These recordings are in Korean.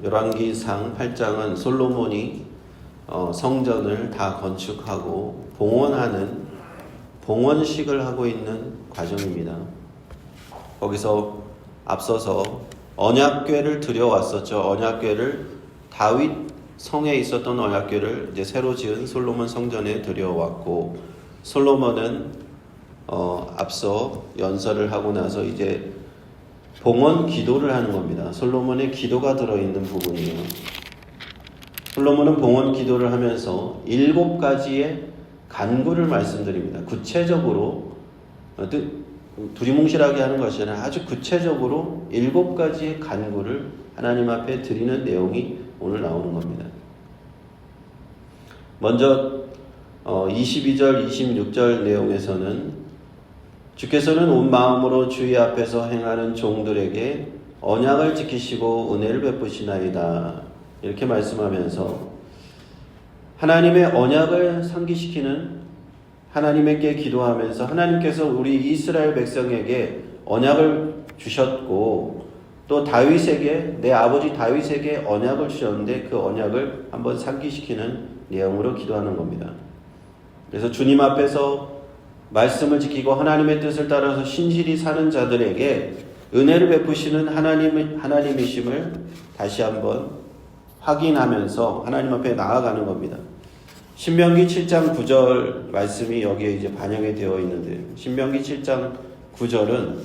열왕기상 8장은 솔로몬이 성전을 다 건축하고 봉헌하는 봉헌식을 하고 있는 과정입니다. 거기서 앞서서 언약궤를 들여왔었죠. 언약궤를 다윗 성에 있었던 언약궤를 이제 새로 지은 솔로몬 성전에 들여왔고, 솔로몬은 앞서 연설을 하고 나서 이제 봉헌 기도를 하는 겁니다. 솔로몬의 기도가 들어있는 부분이에요. 솔로몬은 봉헌 기도를 하면서 7가지의 간구를 말씀드립니다. 구체적으로 두리뭉실하게 하는 것이 아니라 아주 구체적으로 7가지의 간구를 하나님 앞에 드리는 내용이 오늘 나오는 겁니다. 먼저 22절, 26절 내용에서는 주께서는 온 마음으로 주의 앞에서 행하는 종들에게 언약을 지키시고 은혜를 베푸시나이다, 이렇게 말씀하면서 하나님의 언약을 상기시키는, 하나님께 기도하면서 하나님께서 우리 이스라엘 백성에게 언약을 주셨고 또 다윗에게, 내 아버지 다윗에게 언약을 주셨는데 그 언약을 한번 상기시키는 내용으로 기도하는 겁니다. 그래서 주님 앞에서 말씀을 지키고 하나님의 뜻을 따라서 신실히 사는 자들에게 은혜를 베푸시는 하나님이심을 다시 한번 확인하면서 하나님 앞에 나아가는 겁니다. 신명기 7장 9절 말씀이 여기에 이제 반영이 되어 있는데, 신명기 7장 9절은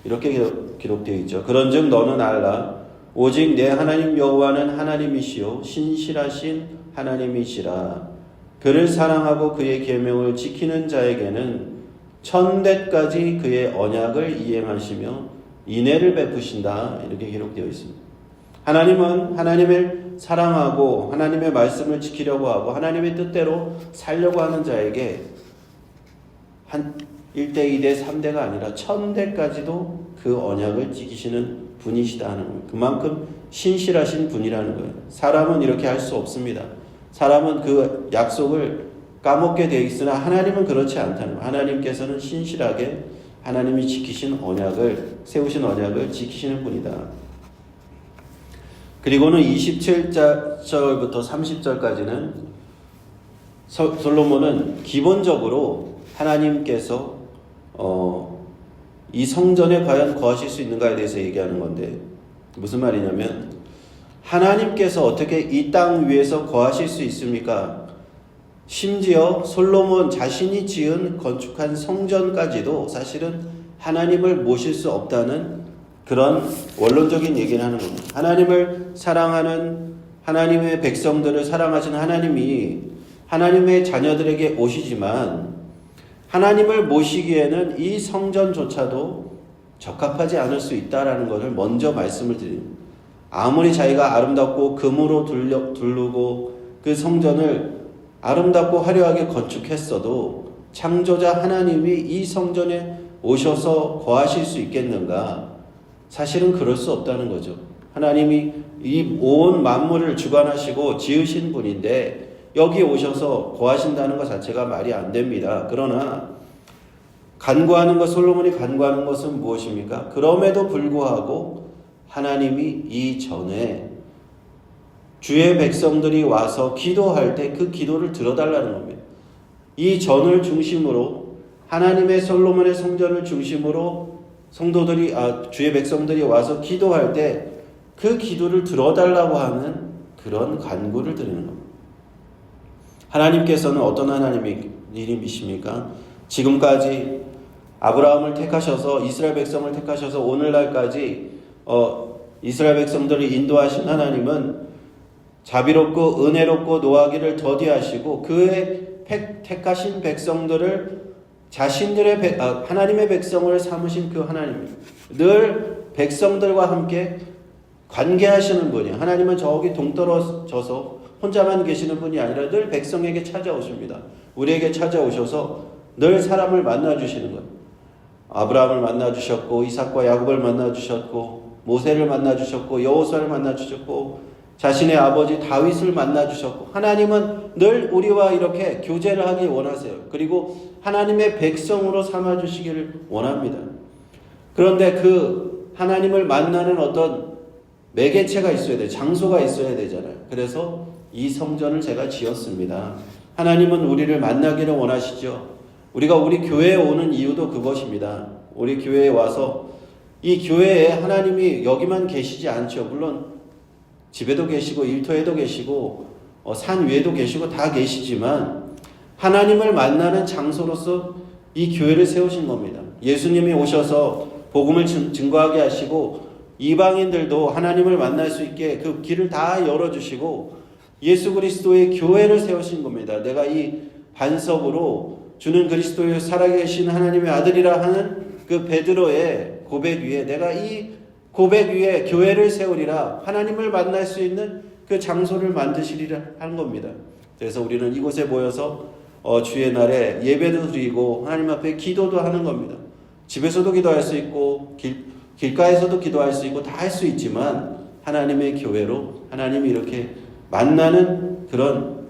이렇게 기록되어 있죠. 그런즉 너는 알라, 오직 내 하나님 여호와는 하나님이시요 신실하신 하나님이시라. 그를 사랑하고 그의 계명을 지키는 자에게는 천대까지 그의 언약을 이행하시며 인애를 베푸신다, 이렇게 기록되어 있습니다. 하나님은 하나님을 사랑하고 하나님의 말씀을 지키려고 하고 하나님의 뜻대로 살려고 하는 자에게 한 1대, 2대, 3대가 아니라 1000대까지도 그 언약을 지키시는 분이시다 하는 거예요. 그만큼 신실하신 분이라는 거예요. 사람은 이렇게 할 수 없습니다. 사람은 그 약속을 까먹게 되어 있으나 하나님은 그렇지 않다는 거예요. 하나님께서는 신실하게 하나님이 지키신 언약을, 세우신 언약을 지키시는 분이다. 그리고는 27절부터 30절까지는 솔로몬은 기본적으로 하나님께서 이 성전에 과연 거하실 수 있는가에 대해서 얘기하는 건데, 무슨 말이냐면 하나님께서 어떻게 이 땅 위에서 거하실 수 있습니까? 심지어 솔로몬 자신이 지은 건축한 성전까지도 사실은 하나님을 모실 수 없다는 그런 원론적인 얘기를 하는 겁니다. 하나님을 사랑하는, 하나님의 백성들을 사랑하시는 하나님이 하나님의 자녀들에게 오시지만 하나님을 모시기에는 이 성전조차도 적합하지 않을 수 있다라는 것을 먼저 말씀을 드립니다. 아무리 자기가 아름답고 금으로 두르고 그 성전을 아름답고 화려하게 건축했어도 창조자 하나님이 이 성전에 오셔서 거하실 수 있겠는가? 사실은 그럴 수 없다는 거죠. 하나님이 이 온 만물을 주관하시고 지으신 분인데 여기 오셔서 거하신다는 것 자체가 말이 안 됩니다. 그러나 간구하는 것, 솔로몬이 간구하는 것은 무엇입니까? 그럼에도 불구하고 하나님이 이전에 주의 백성들이 와서 기도할 때 그 기도를 들어달라는 겁니다. 이 전을 중심으로, 하나님의 솔로몬의 성전을 중심으로 성도들이, 주의 백성들이 와서 기도할 때 그 기도를 들어달라고 하는 그런 간구를 드리는 겁니다. 하나님께서는 어떤 하나님이십니까? 지금까지 아브라함을 택하셔서, 이스라엘 백성을 택하셔서 오늘날까지 이스라엘 백성들을 인도하신 하나님은 자비롭고 은혜롭고 노하기를 더디하시고 그의 택하신 백성들을 자신들의 하나님의 백성을 삼으신 그 하나님입니다. 늘 백성들과 함께 관계하시는 분이에요. 하나님은 저기 동떨어져서 혼자만 계시는 분이 아니라 늘 백성에게 찾아오십니다. 우리에게 찾아오셔서 늘 사람을 만나주시는 거예요. 아브라함을 만나주셨고, 이삭과 야곱을 만나주셨고, 모세를 만나주셨고, 여호수아를 만나주셨고, 자신의 아버지 다윗을 만나주셨고, 하나님은 늘 우리와 이렇게 교제를 하기 원하세요. 그리고 하나님의 백성으로 삼아주시기를 원합니다. 그런데 그 하나님을 만나는 어떤 매개체가 있어야 돼. 장소가 있어야 되잖아요. 그래서 이 성전을 제가 지었습니다. 하나님은 우리를 만나기를 원하시죠. 우리가 우리 교회에 오는 이유도 그것입니다. 우리 교회에 와서 이 교회에 하나님이 여기만 계시지 않죠. 물론 집에도 계시고 일터에도 계시고 산 위에도 계시고 다 계시지만 하나님을 만나는 장소로서 이 교회를 세우신 겁니다. 예수님이 오셔서 복음을 증거하게 하시고 이방인들도 하나님을 만날 수 있게 그 길을 다 열어주시고 예수 그리스도의 교회를 세우신 겁니다. 내가 이 반석으로 주는 그리스도의 살아계신 하나님의 아들이라 하는 그 베드로의 고백 위에 내가 이 고백 위에 교회를 세우리라, 하나님을 만날 수 있는 그 장소를 만드시리라 하는 겁니다. 그래서 우리는 이곳에 모여서 주의 날에 예배도 드리고 하나님 앞에 기도도 하는 겁니다. 집에서도 기도할 수 있고 길가에서도 기도할 수 있고 다 할 수 있지만 하나님의 교회로 하나님이 이렇게 만나는 그런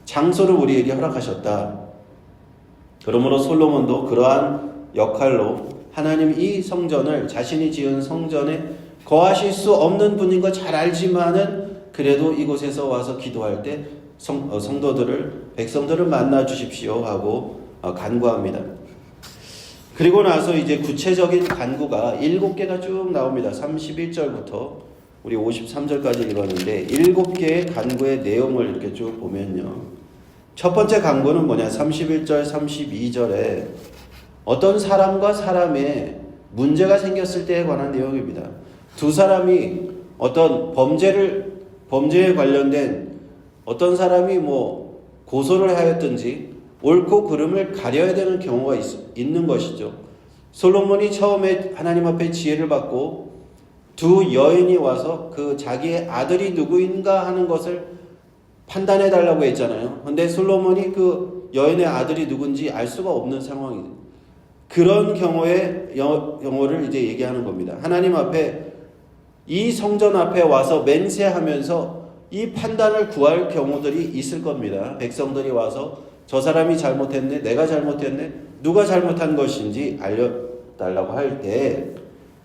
장소를 우리에게 허락하셨다. 그러므로 솔로몬도 그러한 역할로 하나님 이 성전을 자신이 지은 성전에 거하실 수 없는 분인 거 잘 알지만은 그래도 이곳에서 와서 기도할 때 성도들을 백성들을 만나 주십시오 하고 간구합니다. 그리고 나서 이제 구체적인 간구가 7개가 쭉 나옵니다. 31절부터 우리 53절까지 읽었는데 7개의 간구의 내용을 이렇게 쭉 보면요. 첫 번째 간구는 뭐냐? 31절, 32절에 어떤 사람과 사람의 문제가 생겼을 때에 관한 내용입니다. 두 사람이 어떤 범죄에 관련된 어떤 사람이 고소를 하였든지 옳고 그름을 가려야 되는 경우가 있는 것이죠. 솔로몬이 처음에 하나님 앞에 지혜를 받고 두 여인이 와서 그 자기의 아들이 누구인가 하는 것을 판단해 달라고 했잖아요. 근데 솔로몬이 그 여인의 아들이 누군지 알 수가 없는 상황이에요. 그런 경우를 이제 얘기하는 겁니다. 하나님 앞에 이 성전 앞에 와서 맹세하면서 이 판단을 구할 경우들이 있을 겁니다. 백성들이 와서 저 사람이 잘못했네, 내가 잘못했네, 누가 잘못한 것인지 알려달라고 할 때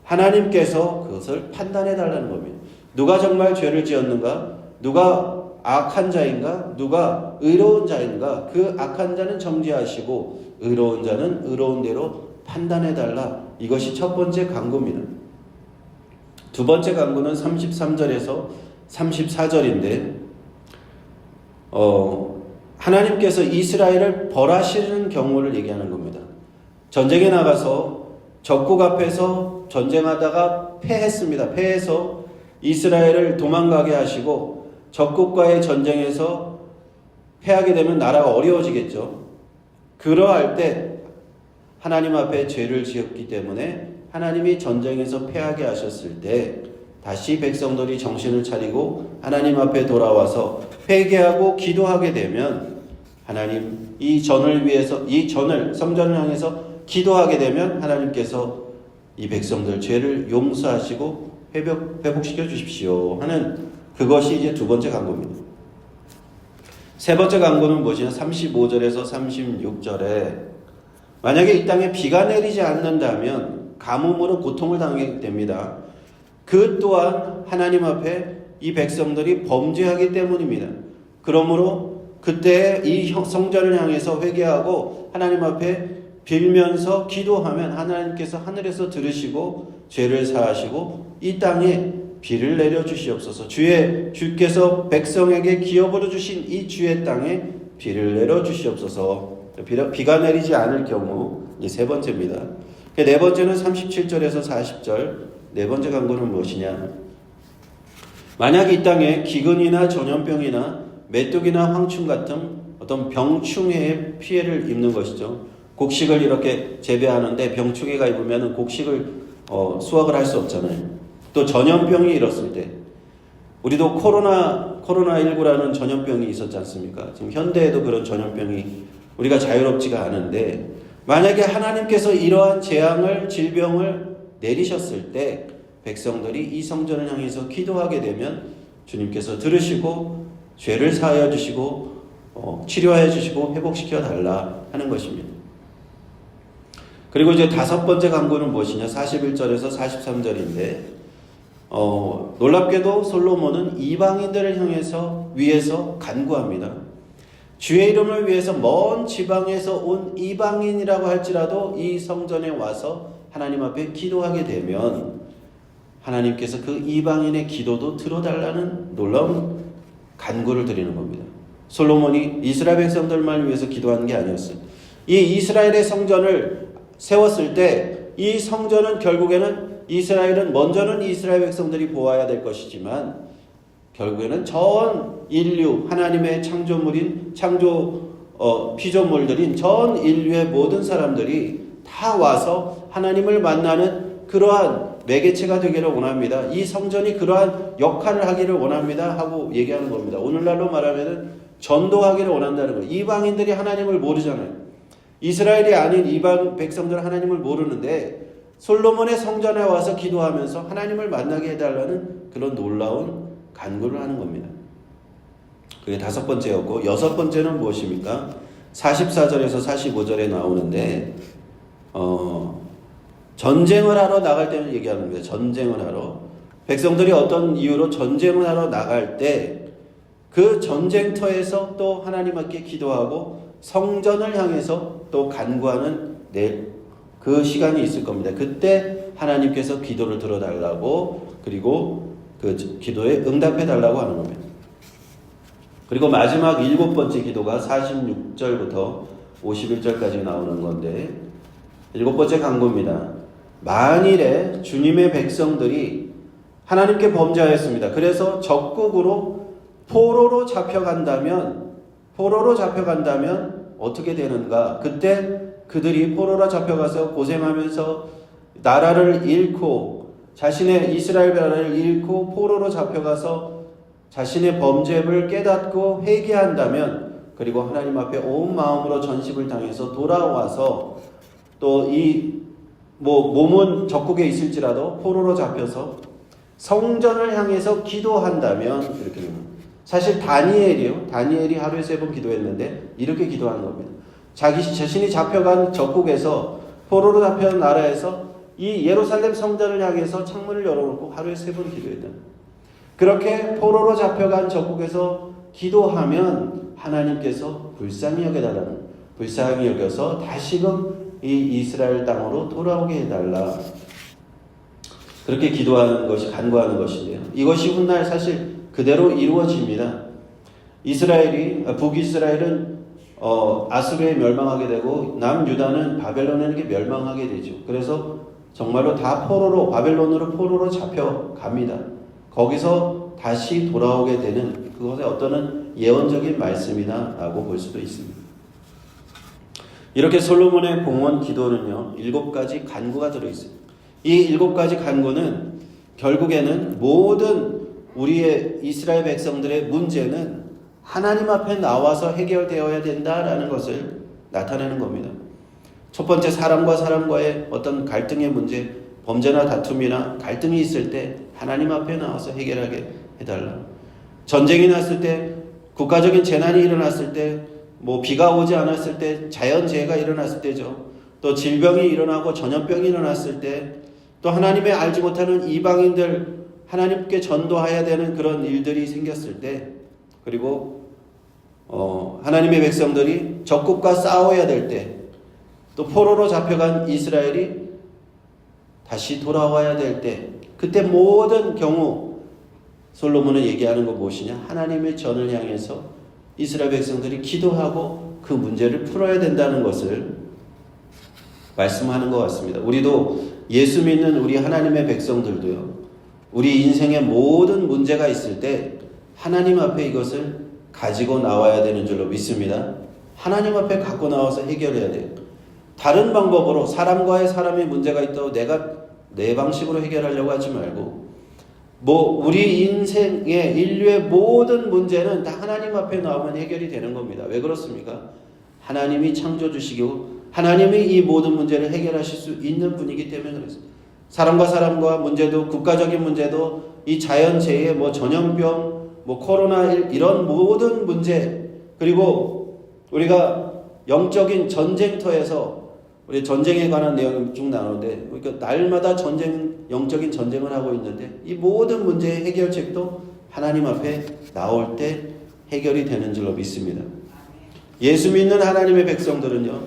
하나님께서 그것을 판단해 달라는 겁니다. 누가 정말 죄를 지었는가? 누가 악한 자인가? 누가 의로운 자인가? 그 악한 자는 정죄하시고 의로운 자는 의로운 대로 판단해 달라. 이것이 첫 번째 간구입니다. 두 번째 간구는 33절에서 34절인데 하나님께서 이스라엘을 벌하시는 경우를 얘기하는 겁니다. 전쟁에 나가서 적국 앞에서 전쟁하다가 패했습니다. 패해서 이스라엘을 도망가게 하시고 적국과의 전쟁에서 패하게 되면 나라가 어려워지겠죠. 그러할 때 하나님 앞에 죄를 지었기 때문에 하나님이 전쟁에서 패하게 하셨을 때 다시 백성들이 정신을 차리고 하나님 앞에 돌아와서 회개하고 기도하게 되면 하나님 이 전을 성전을 향해서 기도하게 되면 하나님께서 이 백성들 죄를 용서하시고 회복시켜 주십시오 하는 그것이 이제 두 번째 간구입니다. 세 번째 간구는 무엇이냐? 35절에서 36절에 만약에 이 땅에 비가 내리지 않는다면 가뭄으로 고통을 당하게 됩니다. 그 또한 하나님 앞에 이 백성들이 범죄하기 때문입니다. 그러므로 그때 이 성전을 향해서 회개하고 하나님 앞에 빌면서 기도하면 하나님께서 하늘에서 들으시고 죄를 사하시고 이 땅에 비를 내려 주시옵소서. 주께서 백성에게 기업으로 주신 이 주의 땅에 비를 내려 주시옵소서. 비가 내리지 않을 경우 이 세 번째입니다. 네 번째는 37절에서 40절. 네 번째 간구는 무엇이냐? 만약 이 땅에 기근이나 전염병이나 메뚜기나 황충 같은 어떤 병충해의 피해를 입는 것이죠. 곡식을 이렇게 재배하는데 병충해가 입으면 곡식을 수확을 할 수 없잖아요. 또 전염병이 일었을 때 우리도 코로나19라는 전염병이 있었지 않습니까? 지금 현대에도 그런 전염병이 우리가 자유롭지가 않은데 만약에 하나님께서 이러한 질병을 내리셨을 때 백성들이 이 성전을 향해서 기도하게 되면 주님께서 들으시고 죄를 사하여 주시고 치료하여 주시고 회복시켜 달라 하는 것입니다. 그리고 이제 다섯 번째 간구는 무엇이냐? 41절에서 43절인데 놀랍게도 솔로몬은 이방인들을 향해서 위해서 간구합니다. 주의 이름을 위해서 먼 지방에서 온 이방인이라고 할지라도 이 성전에 와서 하나님 앞에 기도하게 되면 하나님께서 그 이방인의 기도도 들어달라는 놀라운 간구를 드리는 겁니다. 솔로몬이 이스라엘 백성들만 위해서 기도하는 게 아니었어요. 이 이스라엘의 성전을 세웠을 때 이 성전은 결국에는 이스라엘은 먼저는 이스라엘 백성들이 보아야 될 것이지만 결국에는 전 인류 하나님의 창조물인 피조물들인 전 인류의 모든 사람들이 다 와서 하나님을 만나는 그러한 매개체가 되기를 원합니다. 이 성전이 그러한 역할을 하기를 원합니다 하고 얘기하는 겁니다. 오늘날로 말하면 전도하기를 원한다는 거예요. 이방인들이 하나님을 모르잖아요. 이스라엘이 아닌 이방 백성들은 하나님을 모르는데 솔로몬의 성전에 와서 기도하면서 하나님을 만나게 해달라는 그런 놀라운 간구를 하는 겁니다. 그게 5번째였고 6번째는 무엇입니까? 44절에서 45절에 나오는데 전쟁을 하러 나갈 때는 얘기하는 겁니다. 전쟁을 하러. 백성들이 어떤 이유로 전쟁을 하러 나갈 때 그 전쟁터에서 또 하나님께 기도하고 성전을 향해서 또 간구하는 그 시간이 있을 겁니다. 그때 하나님께서 기도를 들어달라고 그리고 그 기도에 응답해달라고 하는 겁니다. 그리고 마지막 7번째 기도가 46절부터 51절까지 나오는 건데 7번째 간구입니다. 만일에 주님의 백성들이 하나님께 범죄하였습니다. 그래서 적국으로 포로로 잡혀간다면 어떻게 되는가? 그때 그들이 포로로 잡혀가서 고생하면서 나라를 잃고 자신의 이스라엘 나라를 잃고 포로로 잡혀가서 자신의 범죄를 깨닫고 회개한다면 그리고 하나님 앞에 온 마음으로 전심을 당해서 돌아와서 또 몸은 적국에 있을지라도 포로로 잡혀서 성전을 향해서 기도한다면 이렇게 됩니다. 사실 다니엘이 하루에 3번 기도했는데 이렇게 기도하는 겁니다. 자신이 잡혀간 적국에서 포로로 잡혀간 나라에서 이 예루살렘 성전을 향해서 창문을 열어놓고 하루에 3번 기도했다. 그렇게 포로로 잡혀간 적국에서 기도하면 하나님께서 불쌍히 여겨서 다시금 이 이스라엘 땅으로 돌아오게 해달라. 그렇게 기도하는 것이 간구하는 것인데요. 이것이 훗날 사실 그대로 이루어집니다. 북이스라엘은 아수르에 멸망하게 되고 남유다는 바벨론에게 멸망하게 되죠. 그래서 정말로 다 바벨론으로 포로로 잡혀갑니다. 거기서 다시 돌아오게 되는 그것의 어떤 예언적인 말씀이다라고 볼 수도 있습니다. 이렇게 솔로몬의 공원 기도는요 7가지 간구가 들어있습니다. 이 7가지 간구는 결국에는 모든 우리의 이스라엘 백성들의 문제는 하나님 앞에 나와서 해결되어야 된다라는 것을 나타내는 겁니다. 첫 번째, 사람과 사람과의 어떤 갈등의 문제, 범죄나 다툼이나 갈등이 있을 때 하나님 앞에 나와서 해결하게 해달라. 전쟁이 났을 때, 국가적인 재난이 일어났을 때, 비가 오지 않았을 때, 자연재해가 일어났을 때죠. 또 질병이 일어나고 전염병이 일어났을 때, 또 하나님의 알지 못하는 이방인들 하나님께 전도해야 되는 그런 일들이 생겼을 때, 그리고 하나님의 백성들이 적국과 싸워야 될 때, 또 포로로 잡혀간 이스라엘이 다시 돌아와야 될 때, 그때 모든 경우 솔로몬은 얘기하는 건 무엇이냐? 하나님의 전을 향해서 이스라엘 백성들이 기도하고 그 문제를 풀어야 된다는 것을 말씀하는 것 같습니다. 우리도 예수 믿는 우리 하나님의 백성들도요, 우리 인생의 모든 문제가 있을 때 하나님 앞에 이것을 가지고 나와야 되는 줄로 믿습니다. 하나님 앞에 갖고 나와서 해결해야 돼요. 다른 방법으로 사람의 문제가 있다고 내가 내 방식으로 해결하려고 하지 말고, 우리 인생의 인류의 모든 문제는 다 하나님 앞에 나오면 해결이 되는 겁니다. 왜 그렇습니까? 하나님이 창조주시고 하나님이 이 모든 문제를 해결하실 수 있는 분이기 때문에 그렇습니다. 사람과 문제도, 국가적인 문제도, 이 자연재해, 전염병, 코로나 이런 모든 문제, 그리고 우리가 영적인 전쟁터에서 우리 전쟁에 관한 내용이 쭉 나오는데, 그러니까 날마다 영적인 전쟁을 하고 있는데 이 모든 문제의 해결책도 하나님 앞에 나올 때 해결이 되는 줄로 믿습니다. 예수 믿는 하나님의 백성들은요,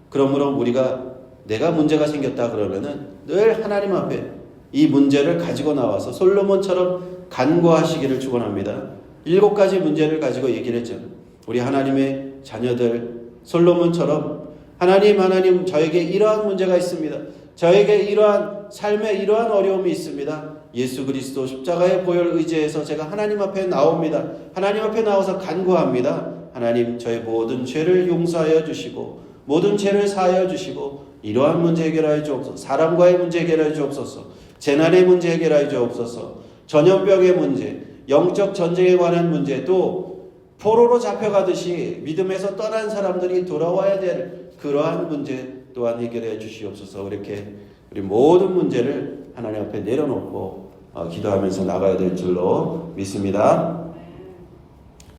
그러므로 우리가 내가 문제가 생겼다 그러면은 늘 하나님 앞에 이 문제를 가지고 나와서 솔로몬처럼 간구하시기를 축원합니다. 7가지 문제를 가지고 얘기를 했죠. 우리 하나님의 자녀들 솔로몬처럼 하나님 저에게 이러한 문제가 있습니다. 저에게 이러한 삶에 이러한 어려움이 있습니다. 예수 그리스도 십자가의 보혈 의지해서 제가 하나님 앞에 나옵니다. 하나님 앞에 나와서 간구합니다. 하나님 저의 모든 죄를 용서하여 주시고 모든 죄를 사하여 주시고 이러한 문제 해결하여 주옵소서. 사람과의 문제 해결하여 주옵소서. 재난의 문제 해결하여 주옵소서. 전염병의 문제, 영적 전쟁에 관한 문제, 또 포로로 잡혀가듯이 믿음에서 떠난 사람들이 돌아와야 될 그러한 문제 또한 해결해 주시옵소서. 이렇게 우리 모든 문제를 하나님 앞에 내려놓고 기도하면서 나가야 될 줄로 믿습니다.